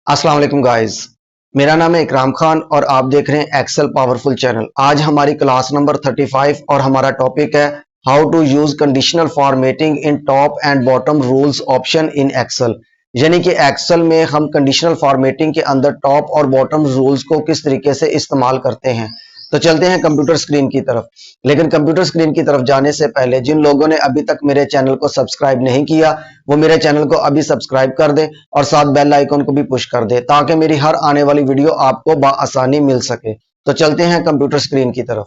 अस्सलाम वालेकुम गाइस। मेरा नाम है इकराम खान और आप देख रहे हैं एक्सेल पावरफुल चैनल। आज हमारी क्लास नंबर 35 और हमारा टॉपिक है how to use conditional formatting in top and bottom rules option in Excel. यानी कि एक्सेल में हम कंडीशनल फॉर्मेटिंग के अंदर टॉप और बॉटम रूल्स को किस तरीके से इस्तेमाल करते हैं। तो चलते हैं कंप्यूटर स्क्रीन की तरफ। लेकिन कंप्यूटर स्क्रीन की तरफ जाने से पहले जिन लोगों ने अभी तक मेरे चैनल को सब्सक्राइब नहीं किया वो मेरे चैनल को अभी सब्सक्राइब कर दें और साथ बेल आइकन को भी पुश कर दें ताकि मेरी हर आने वाली वीडियो आपको बाआसानी मिल सके। तो चलते हैं कंप्यूटर स्क्रीन की तरफ।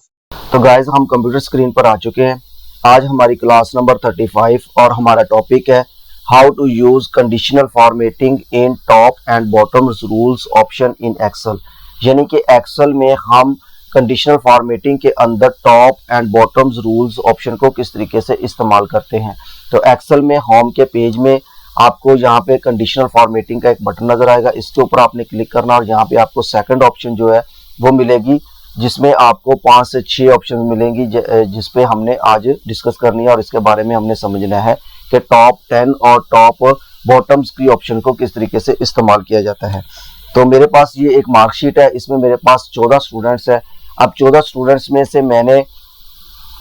तो गाइज हम कंप्यूटर स्क्रीन पर आ चुके हैं। आज हमारी क्लास नंबर 35 और हमारा टॉपिक है how to use conditional formatting in top and bottom rules option in Excel. यानी कि एक्सेल में हम कंडीशनल फॉर्मेटिंग के अंदर top and bottoms rules option को किस तरीके से इस्तेमाल करते हैं। तो एक्सेल में होम के पेज में आपको यहाँ पे कंडीशनल फॉर्मेटिंग का एक बटन नजर आएगा, इसके ऊपर आपने क्लिक करना और यहाँ पे आपको सेकंड ऑप्शन जो है वो मिलेगी जिसमें आपको 5 से 6 ऑप्शन मिलेंगी जिसपे हमने आज डिस्कस करनी है और इसके बारे में हमने समझना है कि टॉप 10 और टॉप बॉटम्स की ऑप्शन को किस तरीके से इस्तेमाल किया जाता है। तो मेरे पास ये एक मार्कशीट है, इसमें मेरे पास 14 स्टूडेंट्स है। अब 14 स्टूडेंट्स में से मैंने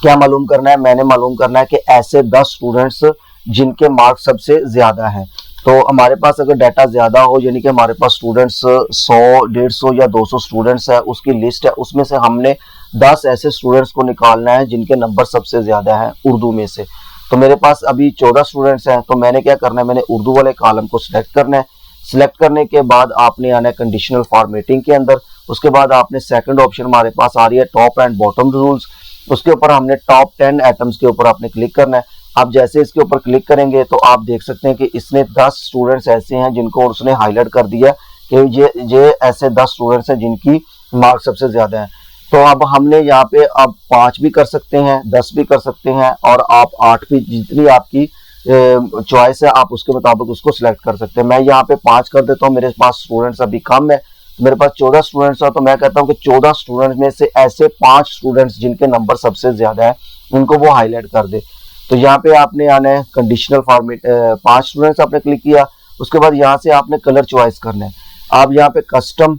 क्या मालूम करना है, मैंने मालूम करना है कि ऐसे 10 स्टूडेंट्स जिनके मार्क्स सबसे ज्यादा हैं। तो हमारे पास अगर डाटा ज्यादा हो यानी कि हमारे पास स्टूडेंट्स 100, 150 या 200 स्टूडेंट्स है, उसकी लिस्ट है, उसमें से हमने 10 ऐसे स्टूडेंट्स को निकालना है जिनके नंबर सबसे ज्यादा है उर्दू में से। तो मेरे पास अभी 14 स्टूडेंट्स हैं, तो मैंने क्या करना है, मैंने उर्दू वाले कॉलम को सिलेक्ट करना है। सिलेक्ट करने के बाद आपने आना है कंडीशनल फॉर्मेटिंग के अंदर। उसके बाद आपने सेकंड ऑप्शन हमारे पास आ रही है टॉप एंड बॉटम रूल्स, उसके ऊपर हमने टॉप 10 आइटम्स के ऊपर आपने क्लिक करना है। आप जैसे इसके ऊपर क्लिक करेंगे तो आप देख सकते हैं कि इसने 10 स्टूडेंट्स ऐसे हैं जिनको उसने हाईलाइट कर दिया कि ये ऐसे 10 स्टूडेंट्स हैं जिनकी मार्क्स सबसे ज्यादा है। तो अब हमने यहाँ पे अब 5 भी कर सकते हैं, 10 भी कर सकते हैं और आप 8 भी, जितनी आपकी चॉइस है आप उसके मुताबिक उसको सिलेक्ट कर सकते हैं। मैं यहाँ पे 5 कर देता हूँ, मेरे पास स्टूडेंट्स अभी कम है, मेरे पास 14 स्टूडेंट्स है, तो मैं कहता हूँ कि 14 स्टूडेंट्स में से ऐसे 5 स्टूडेंट्स जिनके नंबर सबसे ज्यादा है उनको वो हाईलाइट कर दे। तो यहाँ पे आपने आना है कंडीशनल फॉर्मेट, 5 स्टूडेंट्स आपने क्लिक किया, उसके बाद यहाँ से आपने कलर चॉइस करना है। आप यहाँ पे कस्टम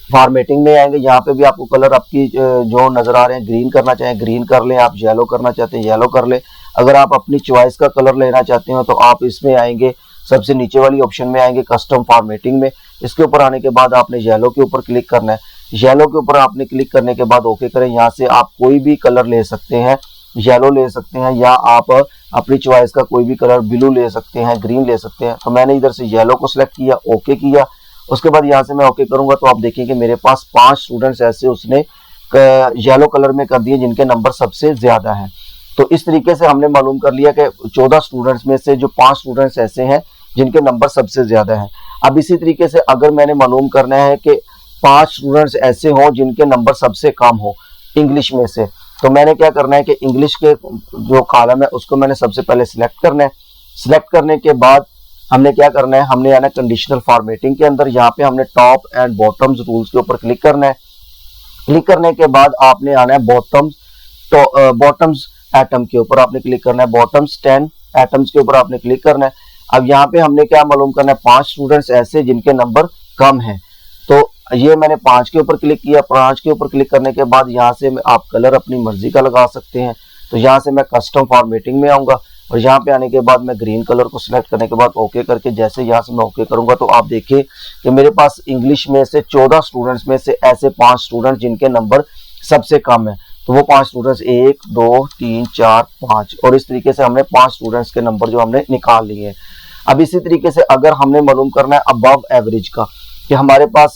फॉर्मेटिंग में आएंगे, यहाँ पे भी आपको कलर आपकी जो नजर आ रहे हैं, ग्रीन करना चाहें ग्रीन कर लें, आप येलो करना चाहते हैं येलो कर लें। अगर आप अपनी चॉइस का कलर लेना चाहते हो तो आप इसमें आएंगे, सबसे नीचे वाली ऑप्शन में आएंगे कस्टम फॉर्मेटिंग में। इसके ऊपर आने के बाद आपने येलो के ऊपर क्लिक करना है। येलो के ऊपर आपने क्लिक करने के बाद ओके करें। यहाँ से आप कोई भी कलर ले सकते हैं, येलो ले सकते हैं या आप अपनी चॉइस का कोई भी कलर, ब्लू ले सकते हैं, ग्रीन ले सकते हैं। तो मैंने इधर से येलो को सिलेक्ट किया, ओके किया। उसके बाद यहाँ से मैं ओके करूंगा तो आप देखेंगे मेरे पास 5 स्टूडेंट्स ऐसे उसने येलो कलर में कर दिए जिनके नंबर सबसे ज्यादा हैं। तो इस तरीके से हमने मालूम कर लिया कि 14 स्टूडेंट्स में से जो 5 स्टूडेंट्स ऐसे हैं जिनके नंबर सबसे ज्यादा हैं। अब इसी तरीके से अगर मैंने मालूम करना है कि 5 स्टूडेंट्स ऐसे हों जिनके नंबर सबसे कम हो इंग्लिश में से, तो मैंने क्या करना है कि इंग्लिश के जो कॉलम है उसको मैंने सबसे पहले सिलेक्ट करना है। सिलेक्ट करने के बाद हमने क्या करना है, हमने आना कंडीशनल फॉर्मेटिंग के अंदर, यहाँ पे हमने टॉप एंड बॉटम्स रूल्स के ऊपर क्लिक करना है। क्लिक करने के बाद आपने आना है बॉटम्स, तो बॉटम्स एटम के ऊपर आपने क्लिक करना है, बॉटम्स 10 एटम्स के ऊपर आपने क्लिक करना है। अब यहाँ पे हमने क्या मालूम करना है, 5 स्टूडेंट्स ऐसे जिनके नंबर कम हैं। तो ये मैंने 5 के ऊपर क्लिक किया। 5 के ऊपर क्लिक करने के बाद यहाँ से आप कलर अपनी मर्जी का लगा सकते हैं। तो यहाँ से मैं कस्टम फॉर्मेटिंग में आऊंगा और यहाँ पे आने के बाद मैं ग्रीन कलर को सिलेक्ट करने के बाद ओके करके जैसे यहाँ से मैं ओके करूंगा तो आप देखिए कि मेरे पास इंग्लिश में से 14 स्टूडेंट्स में से ऐसे 5 स्टूडेंट्स जिनके नंबर सबसे कम है। तो वो 5 स्टूडेंट्स 1 2 3 4 5 और इस तरीके से हमने 5 स्टूडेंट्स के नंबर जो हमने निकाल लिए हैं। अब इसी तरीके से अगर हमने मालूम करना है अबव एवरेज का कि हमारे पास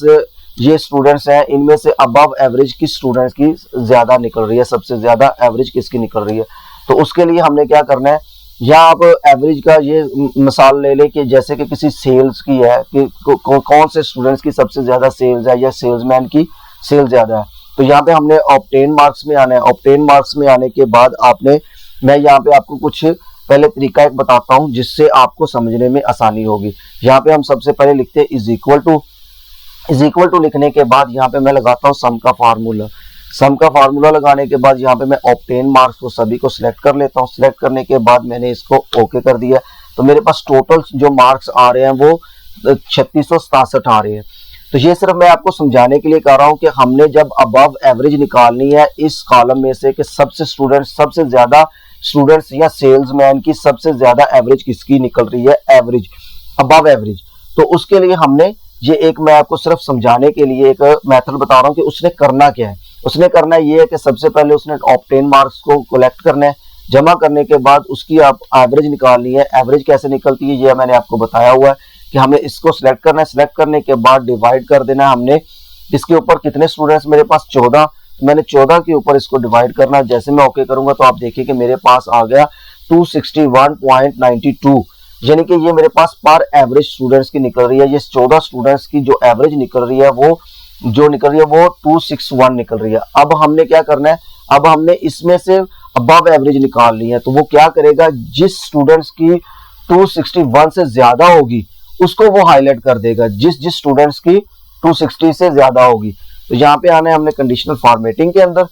ये स्टूडेंट्स हैं, इनमें से अबव एवरेज किस स्टूडेंट्स की ज्यादा निकल रही है, सबसे ज्यादा एवरेज किसकी निकल रही है। तो उसके लिए हमने क्या करना है, या आप एवरेज का ये मिसाल ले लें कि जैसे कि किसी सेल्स की है कि कौन से स्टूडेंट्स की सबसे ज्यादा सेल्स है या सेल्समैन की सेल ज्यादा है। तो यहाँ पे हमने ऑब्टेन मार्क्स में आना है। ऑब्टेन मार्क्स में आने के बाद आपने, मैं यहाँ पे आपको कुछ पहले तरीका एक बताता हूँ जिससे आपको समझने में आसानी होगी। यहाँ पे हम सबसे पहले लिखते हैं इज इक्वल टू लिखने के बाद यहाँ पे मैं लगाता हूँ सम का फार्मूला। सम का फार्मूला लगाने के बाद यहाँ पे मैं ऑब्टेन मार्क्स को सभी को सिलेक्ट कर लेता हूँ। सिलेक्ट करने के बाद मैंने इसको ओके कर दिया। तो मेरे पास टोटल जो मार्क्स आ रहे हैं वो 3667 आ रहे हैं। तो ये सिर्फ मैं आपको समझाने के लिए कह रहा हूँ कि हमने जब अबव एवरेज निकालनी है इस कॉलम में से कि सबसे ज्यादा स्टूडेंट्स या सेल्समैन की सबसे ज्यादा एवरेज किसकी निकल रही है, एवरेज, अबव एवरेज। तो उसके लिए हमने ये एक, मैं आपको सिर्फ समझाने के लिए एक मेथड बता रहा हूँ कि उसने करना क्या है। उसने करना ये है कि सबसे पहले उसने टॉप 10 मार्क्स को कलेक्ट करना है, जमा करने के बाद उसकी आप एवरेज निकालनी है। एवरेज कैसे निकलती है ये मैंने आपको बताया हुआ है कि हमें इसको सिलेक्ट करना है। सिलेक्ट करने के बाद डिवाइड कर देना है हमने इसके ऊपर कितने स्टूडेंट्स, मेरे पास 14, मैंने 14 के ऊपर इसको डिवाइड करना। जैसे मैं ओके करूंगा तो आप देखिए कि मेरे पास आ गया 261.92, यानी कि ये मेरे पास पर एवरेज स्टूडेंट्स की निकल रही है। ये 14 स्टूडेंट्स की जो एवरेज निकल रही है वो 261 निकल रही है। अब हमने क्या करना है, अब हमने इसमें से अबव एवरेज निकालनी है। तो वो क्या करेगा, जिस स्टूडेंट्स की 261 से ज्यादा होगी उसको वो हाईलाइट कर देगा, जिस स्टूडेंट्स की 260 से ज्यादा होगी। तो यहाँ पे आना है हमने कंडीशनल फॉर्मेटिंग के अंदर।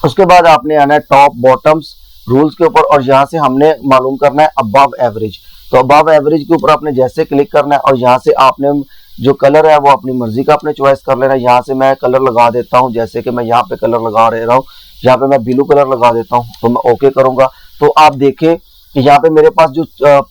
उसके बाद आपने आना है टॉप बॉटम्स रूल्स के ऊपर और यहाँ से हमने मालूम करना है अबव एवरेज। तो अबव एवरेज के ऊपर आपने जैसे क्लिक करना है और यहाँ से आपने जो कलर है वो अपनी मर्जी का अपने चॉइस कर लेना है। यहाँ से मैं कलर लगा देता हूँ, जैसे कि मैं यहाँ पे कलर लगा रहा हूँ, यहाँ पे मैं ब्लू कलर लगा देता हूँ। तो मैं ओके करूंगा तो आप देखें कि यहाँ पे मेरे पास जो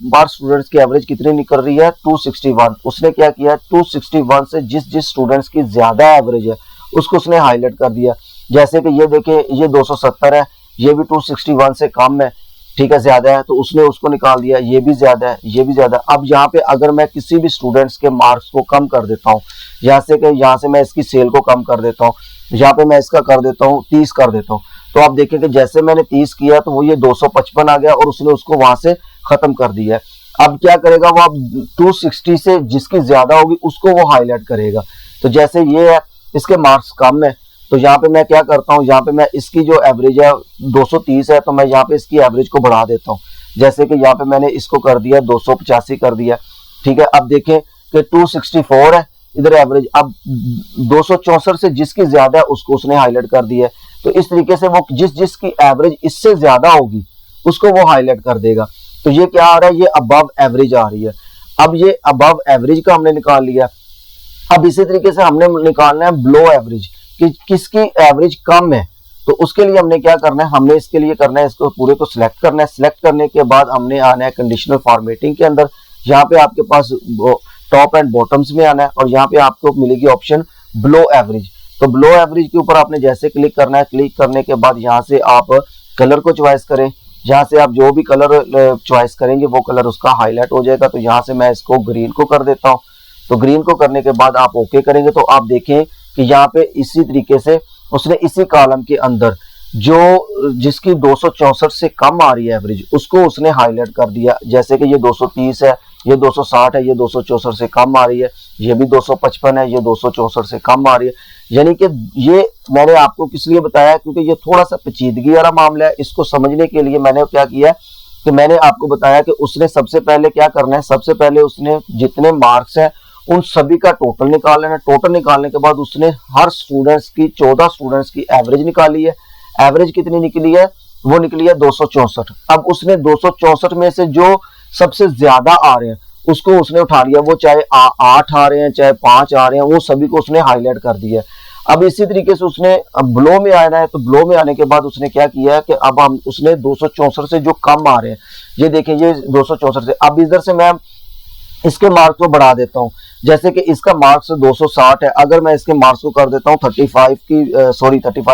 बार स्टूडेंट्स की एवरेज कितनी निकल रही है, 261। उसने क्या किया, 261 से जिस स्टूडेंट्स की ज्यादा एवरेज है उसको उसने हाईलाइट कर दिया। जैसे कि ये देखें, ये 270 है, ये भी 261 से कम है, ठीक है, ज्यादा है, तो उसने उसको निकाल दिया। ये भी ज्यादा है, ये भी ज्यादा। अब यहाँ पे अगर मैं किसी भी स्टूडेंट्स के मार्क्स को कम कर देता हूँ, यहाँ से मैं इसकी सेल को कम कर देता हूँ, यहाँ पे मैं इसका कर देता हूँ 30 कर देता हूँ, तो आप देखें कि जैसे मैंने 30 किया तो वो ये 255 आ गया और उसने उसको वहां से खत्म कर दिया है। अब क्या करेगा वो, अब 260 से जिसकी ज्यादा होगी उसको वो हाईलाइट करेगा। तो जैसे ये है, इसके मार्क्स कम है, तो यहाँ पे मैं क्या करता हूँ, यहाँ पे मैं इसकी जो एवरेज है 230 है, तो मैं यहाँ पे इसकी एवरेज को बढ़ा देता हूँ। जैसे कि यहाँ पे मैंने इसको कर दिया 285 कर दिया, ठीक है। अब देखें कि 264 है इधर एवरेज, अब 264 से जिसकी ज्यादा है उसको उसने हाईलाइट कर दिया है। तो इस तरीके से वो जिसकी एवरेज इससे ज्यादा होगी उसको वो हाईलाइट कर देगा। तो ये क्या आ रहा है, ये अबव एवरेज आ रही है। अब ये अबव एवरेज का हमने निकाल लिया। अब इसी तरीके से हमने निकालना है बिलो एवरेज, कि किसकी एवरेज कम है। तो उसके लिए हमने क्या करना है, हमने इसके लिए करना है, इसको पूरे को सिलेक्ट करना है। सिलेक्ट करने के बाद हमने आना है कंडीशनल फॉर्मेटिंग के अंदर। यहाँ पे आपके पास टॉप एंड बॉटम्स में आना है और यहाँ पे आपको मिलेगी ऑप्शन बिलो एवरेज। तो बिलो एवरेज के ऊपर आपने जैसे क्लिक करना है, क्लिक करने के बाद यहाँ से आप कलर को चॉइस करें। यहाँ से आप जो भी कलर चॉइस करेंगे वो कलर उसका हाईलाइट हो जाएगा। तो यहाँ से मैं इसको ग्रीन को कर देता हूँ। तो ग्रीन को करने के बाद आप ओके करेंगे तो आप देखें कि यहाँ पे इसी तरीके से उसने इसी कॉलम के अंदर जो जिसकी 264 से कम आ रही है एवरेज उसको उसने हाईलाइट कर दिया। जैसे कि ये 230 है, ये 260 है, ये 264 से कम आ रही है, ये भी 255 है, ये 264 से कम आ रही है। यानी कि ये मैंने आपको किस लिए बताया, क्योंकि ये थोड़ा सा पेचीदगी वाला मामला है। इसको समझने के लिए मैंने क्या किया कि मैंने आपको बताया कि उसने सबसे पहले क्या करना है, सबसे पहले उसने जितने मार्क्स हैं उन सभी का टोटल निकाल लेना। टोटल निकालने के बाद उसने हर स्टूडेंट्स की 14 स्टूडेंट्स की एवरेज निकाली है। एवरेज कितनी निकली है, वो निकली है 264। अब उसने 264 में से जो सबसे ज्यादा आ रहे हैं उसको उसने उठा लिया, वो चाहे 8 आ रहे हैं चाहे 5 आ रहे हैं, वो सभी को उसने हाईलाइट कर दिया। अब इसी तरीके से उसने ब्लो में आना है। तो ब्लो में आने के बाद उसने क्या किया है कि अब हम उसने 264 से जो कम आ रहे हैं, ये देखें ये 264 से, अब इधर से मैं इसके मार्क्स को बढ़ा देता हूं। जैसे कि इसका मार्क्स 260 है, अगर मैं इसके मार्क्स को कर देता हूं 35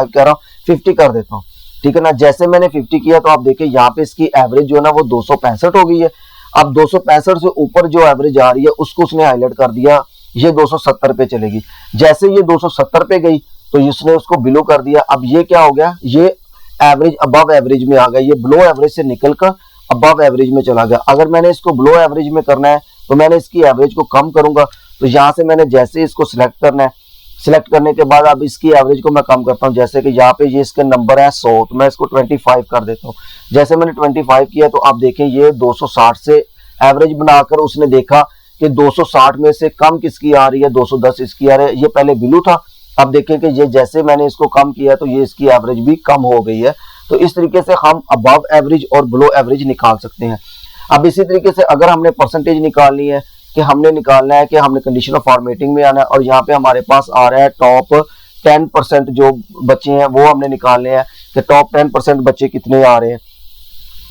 कह रहा हूं 50 कर देता हूं, ठीक है ना। जैसे मैंने 50 किया तो आप देखिए यहाँ पे इसकी एवरेज जो है ना वो 265 हो गई है। अब 265 से ऊपर जो एवरेज आ रही है उसको उसने हाईलाइट कर दिया, ये 270 पे चलेगी। जैसे ये 270 पे गई तो इसने उसको बिलो कर दिया। अब ये क्या हो गया, ये एवरेज अबव एवरेज में आ गया, ये बिलो एवरेज से निकलकर अबव एवरेज में चला गया। अगर मैंने इसको बिलो एवरेज में करना है तो मैंने इसकी एवरेज को कम करूंगा। तो यहाँ से मैंने जैसे इसको सिलेक्ट करना है, सिलेक्ट करने के बाद अब इसकी एवरेज को मैं कम करता हूँ। जैसे कि यहाँ पे ये इसके नंबर है 100, तो मैं इसको 25 कर देता हूँ। जैसे मैंने 25 किया तो आप देखें ये 260 से एवरेज बनाकर उसने देखा कि 260 में से कम किसकी आ रही है, 210 इसकी आ रही है। ये पहले बिलो था, अब देखें कि ये जैसे मैंने इसको कम किया तो ये इसकी एवरेज भी कम हो गई है। तो इस तरीके से हम अबव एवरेज और बिलो एवरेज निकाल सकते हैं। अब इसी तरीके से अगर हमने परसेंटेज निकालनी है कि हमने निकालना है कि हमने कंडीशनल फॉर्मेटिंग में आना है और यहाँ पे हमारे पास आ रहा है टॉप 10% जो बच्चे हैं वो हमने निकालने हैं कि टॉप 10% बच्चे कितने आ रहे हैं।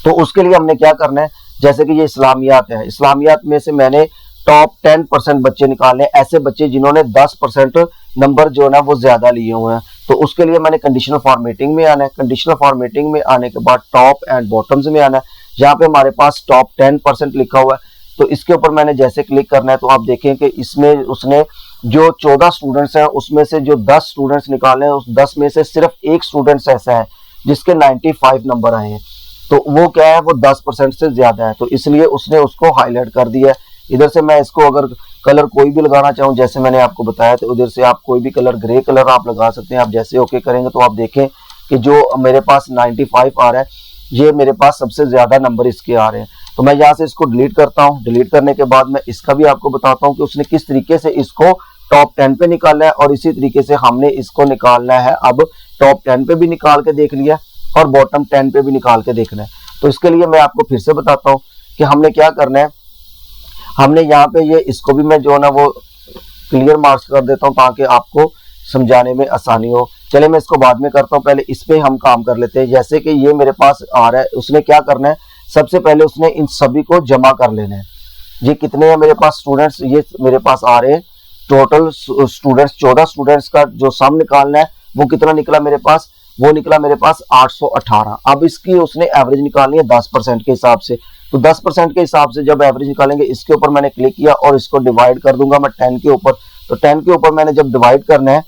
तो उसके लिए हमने क्या करना है, जैसे कि ये इस्लामियात है, इस्लामियात में से मैंने टॉप 10% बच्चे निकालने हैं, ऐसे बच्चे जिन्होंने 10% नंबर जो है ना वो ज्यादा लिए हुए हैं। तो उसके लिए मैंने कंडीशनल फॉर्मेटिंग में आना है, कंडीशनल फॉर्मेटिंग में आने के बाद टॉप एंड बॉटम्स में आना है। यहाँ पे हमारे पास टॉप 10% लिखा हुआ है, तो इसके ऊपर मैंने जैसे क्लिक करना है तो आप देखें कि इसमें उसने जो 14 स्टूडेंट्स हैं उसमें से जो 10 स्टूडेंट्स निकाले हैं, उस 10 में से सिर्फ एक स्टूडेंट्स ऐसा है जिसके 95 नंबर आए हैं। तो वो क्या है, वो 10% से ज्यादा है, तो इसलिए उसने उसको हाईलाइट कर दिया है। इधर से मैं इसको अगर कलर कोई भी लगाना चाहूँ, जैसे मैंने आपको बताया, तो उधर से आप कोई भी कलर, ग्रे कलर आप लगा सकते हैं। आप जैसे ओके करेंगे तो आप देखें कि जो मेरे पास 95 आ रहा है, ये मेरे पास सबसे ज्यादा नंबर इसके आ रहे हैं। तो मैं यहाँ से इसको डिलीट करता हूँ। डिलीट करने के बाद मैं इसका भी आपको बताता हूँ कि उसने किस तरीके से इसको टॉप 10 पे निकाला है, और इसी तरीके से हमने इसको निकालना है। अब टॉप 10 पे भी निकाल के देख लिया और बॉटम 10 पे भी निकाल के देखना है। तो इसके लिए मैं आपको फिर से बताता हूँ कि हमने क्या करना है। हमने यहाँ पे ये इसको भी मैं जो है ना वो क्लियर मार्क्स कर देता हूँ ताकि आपको समझाने में आसानी हो। चले मैं इसको बाद में करता हूँ, पहले इस पे हम काम कर लेते हैं। जैसे कि ये मेरे पास आ रहा है, उसने क्या करना है, सबसे पहले उसने इन सभी को जमा कर लेना है। ये कितने हैं मेरे पास स्टूडेंट्स, ये मेरे पास आ रहे हैं टोटल स्टूडेंट्स, 14 स्टूडेंट्स का जो सम निकालना है वो कितना निकला मेरे पास, वो निकला मेरे पास 818। अब इसकी उसने एवरेज निकालनी है 10% के हिसाब से। तो 10% के हिसाब से जब एवरेज निकालेंगे, इसके ऊपर मैंने क्लिक किया और इसको डिवाइड कर दूंगा मैं 10 के ऊपर। तो 10 के ऊपर मैंने जब डिवाइड करना है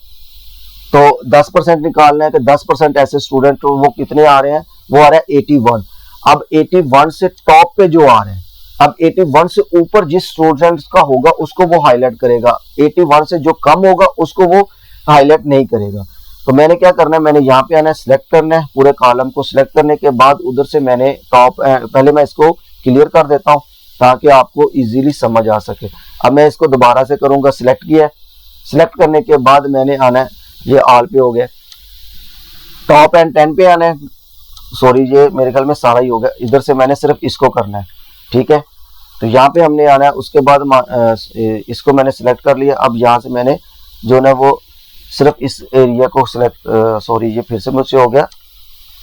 तो 10% निकालना है कि 10% ऐसे स्टूडेंट वो कितने आ रहे हैं, वो आ रहा है 81। अब 81 से टॉप पे जो आ रहे हैं, अब 81 से ऊपर जिस स्टूडेंट्स का होगा उसको वो हाईलाइट करेगा, 81 से जो कम होगा उसको वो हाईलाइट नहीं करेगा। तो मैंने क्या करना है, मैंने यहाँ पे आना है, सिलेक्ट करना है, पूरे कॉलम को सिलेक्ट करने के बाद उधर से मैंने टॉप, पहले मैं इसको क्लियर कर देता हूँ ताकि आपको इजीली समझ आ सके। अब मैं इसको दोबारा से करूंगा, सिलेक्ट किया, सिलेक्ट करने के बाद मैंने आना है, ये ऑल पे हो गया, टॉप एंड 10 पे आना है। सॉरी, ये मेरे ख्याल में सारा ही हो गया, इधर से मैंने सिर्फ इसको करना है, ठीक है। तो यहाँ पे हमने आना है, उसके बाद इसको मैंने सिलेक्ट कर लिया। अब यहाँ से मैंने जो ना वो सिर्फ इस एरिया को सिलेक्ट, सॉरी ये फिर से मुझसे हो गया।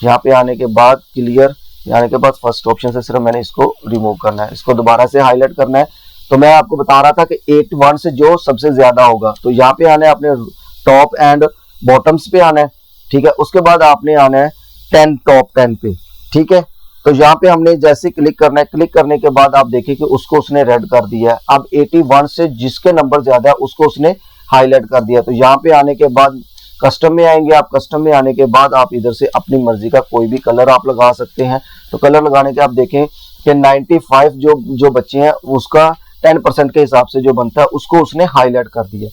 यहाँ पे आने के बाद क्लियर, आने के बाद फर्स्ट ऑप्शन से सिर्फ मैंने इसको रिमूव करना है, इसको दोबारा से हाईलाइट करना है। तो मैं आपको बता रहा था कि 81 से जो सबसे ज्यादा होगा, तो यहाँ पे आना है अपने टॉप एंड बॉटम्स पे आना है, ठीक है। उसके बाद आपने आना है 10, टॉप 10 पे, ठीक है। तो यहाँ पे हमने जैसे क्लिक करना है, क्लिक करने के बाद आप देखिए कि उसको उसने रेड कर दिया है। अब 81 से जिसके नंबर ज्यादा है उसको उसने हाईलाइट कर दिया। तो यहाँ पे आने के बाद कस्टम में आएंगे आप, कस्टम में आने के बाद आप इधर से अपनी मर्जी का कोई भी कलर आप लगा सकते हैं। तो कलर लगाने के आप देखें कि 95 जो बच्चे हैं उसका 10% के हिसाब से जो बनता है उसको उसने हाईलाइट कर दिया।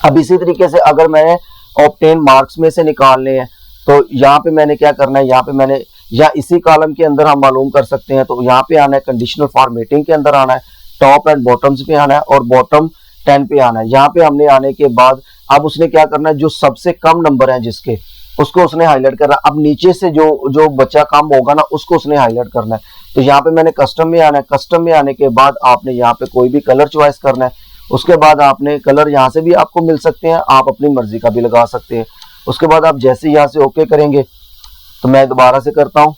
अब इसी तरीके से अगर मैंने ऑब्टेन मार्क्स में से निकालने हैं तो यहाँ पे मैंने क्या करना है, यहाँ पे मैंने या इसी कॉलम के अंदर हम मालूम कर सकते हैं। तो यहाँ पे आना है, कंडीशनल फॉर्मेटिंग के अंदर आना है, टॉप एंड बॉटम्स पे आना है और बॉटम 10 पे आना है। यहाँ पे हमने आने के बाद अब उसने क्या करना है, जो सबसे कम नंबर है जिसके, उसको उसने हाईलाइट करना है। अब नीचे से जो बच्चा कम होगा ना उसको उसने हाईलाइट करना है। तो यहाँ पे मैंने कस्टम में आना है, कस्टम में आने के बाद आपने यहाँ पे कोई भी कलर चॉइस करना है। उसके बाद आपने कलर यहाँ से भी आपको मिल सकते हैं, आप अपनी मर्जी का भी लगा सकते हैं। उसके बाद आप जैसे यहाँ से ओके करेंगे, तो मैं दोबारा से करता हूँ,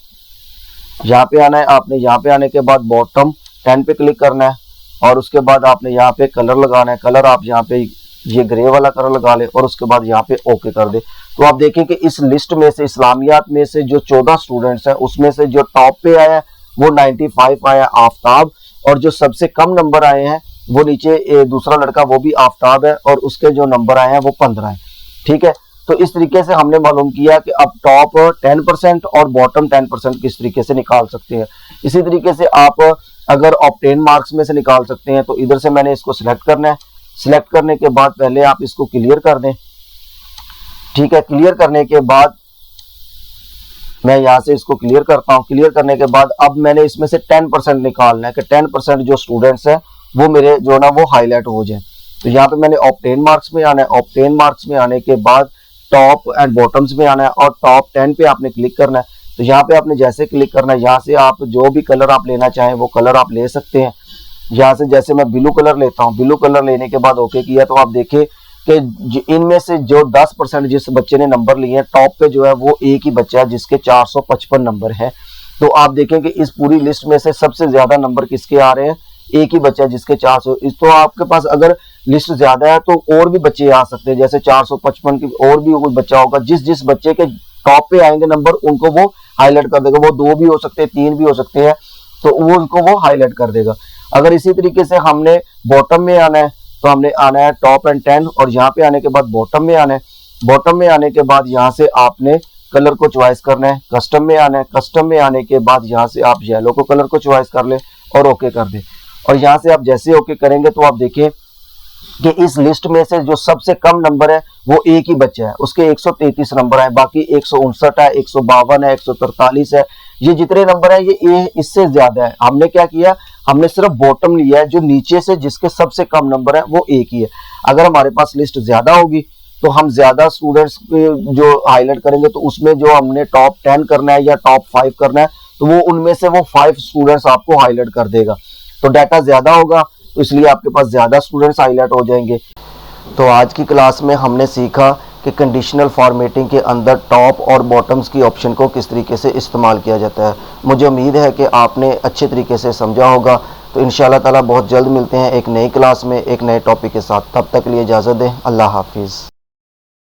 यहाँ पे आना है आपने, यहाँ पे आने के बाद बॉटम 10 पे क्लिक करना है और उसके बाद आपने यहाँ पे कलर लगाना है। कलर आप यहाँ पे ये ग्रे वाला कलर लगा ले और उसके बाद यहाँ पे ओके कर दे। तो आप देखें कि इस लिस्ट में से, इस्लामियात में से जो 14 स्टूडेंट्स हैं उसमें से जो टॉप पे आया है वो 95 आया, आफ्ताब, और जो सबसे कम नंबर आए हैं वो नीचे दूसरा लड़का वो भी आफ्ताब है और उसके जो नंबर आए हैं वो 15 है, ठीक है। तो इस तरीके से हमने मालूम किया कि अब टॉप 10% और बॉटम 10% किस तरीके से निकाल सकते हैं। इसी तरीके से आप अगर ऑब्टेन मार्क्स में से निकाल सकते हैं। तो इधर से मैंने इसको सिलेक्ट करना है, सिलेक्ट करने के बाद पहले आप इसको क्लियर कर दें, ठीक है। क्लियर करने के बाद मैं यहाँ से इसको क्लियर करता हूँ। क्लियर करने के बाद अब मैंने इसमें से 10% निकालना है कि 10% जो स्टूडेंट्स हैं वो मेरे जो ना वो हाईलाइट हो जाए। तो यहाँ पे मैंने ऑब्टेन मार्क्स में आना है, ऑब्टेन मार्क्स में आने के बाद टॉप एंड बॉटम्स में आना है और टॉप 10 पे आपने क्लिक करना है। तो यहाँ पे आपने जैसे क्लिक करना है, यहाँ से आप जो भी कलर आप लेना चाहें वो कलर आप ले सकते हैं। यहाँ से जैसे मैं ब्लू कलर लेता हूँ, ब्लू कलर लेने के बाद ओके किया तो आप देखें कि इनमें से जो 10% जिस बच्चे ने नंबर लिए हैं, टॉप पे जो है वो एक ही बच्चा है जिसके 455 नंबर हैं। तो आप देखें कि इस पूरी लिस्ट में से सबसे ज्यादा नंबर किसके आ रहे हैं, एक ही बच्चा जिसके 400। इस तो आपके पास अगर लिस्ट ज्यादा है तो और भी बच्चे आ सकते हैं, जैसे 455 की और भी कोई बच्चा होगा, जिस जिस बच्चे के टॉप पे आएंगे नंबर उनको वो हाईलाइट कर देगा। वो 2 भी हो सकते हैं, 3 भी हो सकते हैं, तो वो उनको वो हाईलाइट कर देगा। अगर इसी तरीके से हमने बॉटम में आना है तो हमने आना है टॉप एंड 10, और यहाँ पे आने के बाद बॉटम में आना है। बॉटम में आने के बाद यहाँ से आपने कलर को चॉइस करना है, कस्टम में आना है। कस्टम में आने के बाद यहाँ से आप येलो को कलर को चॉइस कर ले और ओके कर दे। और यहाँ से आप जैसे ओके करेंगे तो आप देखिए कि इस लिस्ट में से जो सबसे कम नंबर है वो एक ही बच्चा है, उसके 133 नंबर है, बाकी 159 है, 152 है, 143 है। ये जितने नंबर है ये इससे ज्यादा है। हमने क्या किया, हमने सिर्फ बॉटम लिया है, जो नीचे से जिसके सबसे कम नंबर है वो एक ही है। अगर हमारे पास लिस्ट ज्यादा होगी तो हम ज्यादा स्टूडेंट्स जो हाईलाइट करेंगे, तो उसमें जो हमने टॉप 10 करना है या टॉप 5 करना है तो वो उनमें से वो 5 स्टूडेंट्स आपको हाईलाइट कर देगा। तो डाटा ज्यादा होगा तो इसलिए आपके पास ज्यादा स्टूडेंट्स हाईलाइट हो जाएंगे। तो आज की क्लास में हमने सीखा कि कंडीशनल फॉर्मेटिंग के अंदर टॉप और बॉटम्स की ऑप्शन को किस तरीके से इस्तेमाल किया जाता है। मुझे उम्मीद है कि आपने अच्छे तरीके से समझा होगा। तो इंशाल्लाह ताला बहुत जल्द मिलते हैं एक नई क्लास में एक नए टॉपिक के साथ। तब तक के लिए इजाज़त दें। अल्लाह हाफिज़।